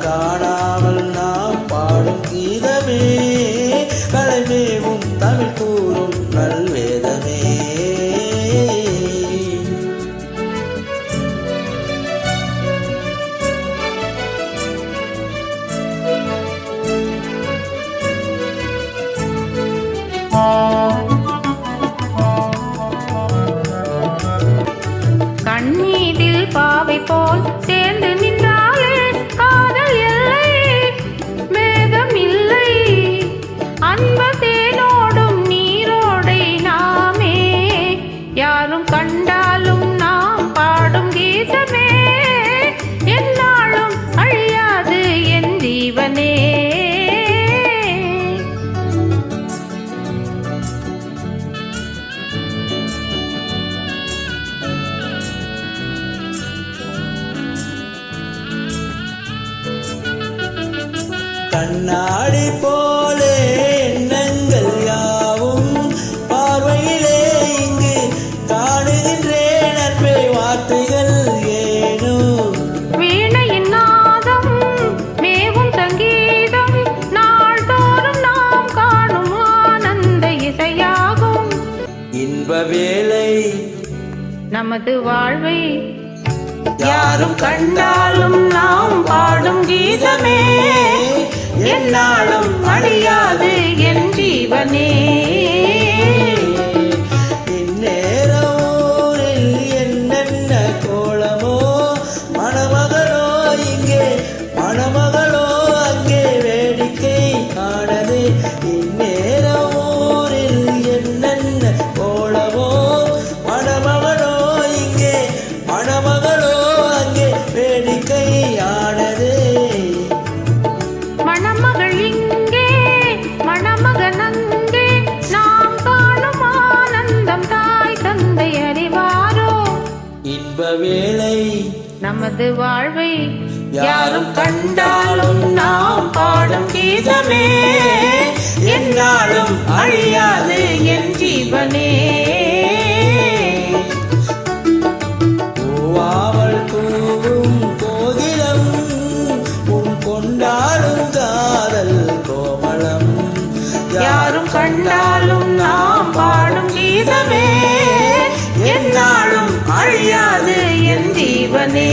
காணாமல் நாம் பாடும் கீதமே கலைமேவும் தமிழ் கூறும் நல்வேதமே. கண்ணீரில் பாவை போல் சேர்ந்து நின்றாலே காதல் எல்லை மேகம் இல்லை. அன்பு தேனோடும் நீரோடை நாமே யாரும் கண்டாலும் நாம் பாடும் கீதமே என்னாலும் அழியாது என் ஜீவனே. கண்ணாடி போலே எண்ணங்கள் யாவும் பார்வையிலே இங்கு காணுகின்றேன் அன்பே வார்த்தைகள் ஏனோ. வீணையின் நாதம் மேவும் சங்கீதம் நாள்தோறும் நாம் காணும் ஆனந்த இசையாகும். இன்ப வேளை நமது வாழ்வை யாரும் கண்டாலும் நாம் பாடும் கீதமே என்னாலும் அழியாது என் ஜீவனே. இந்நேரமோரில் என்னென்ன கோலமோ மணமகளோ இங்கே மணமகளோ அங்கே வேடிக்கை காணதே. இந்நேரமோரில் என்னென்ன கோலமோ மணமகளோ இங்கே மணமகளோ அங்கே வேடிக்கை ஆனதே. மணமகள் இங்கே மணமகன் அங்கே நாம் காணும் ஆனந்தம் தாய் தந்தை அறிவாரோ. இன்ப வேளை நமது வாழ்வை யாரும் கண்டாலும் நாம் பாடும் கீதமே என்னாலும் அழியாது என் ஜீவனே. பூவாமல் கூவும் கோகிலம் உன் கொண்டாடும் காதல் கோமளம் யாரும் கண்டாலும் நாம் பாடும் கீதமே என்னாலும் அழியாது என் ஜீவனே.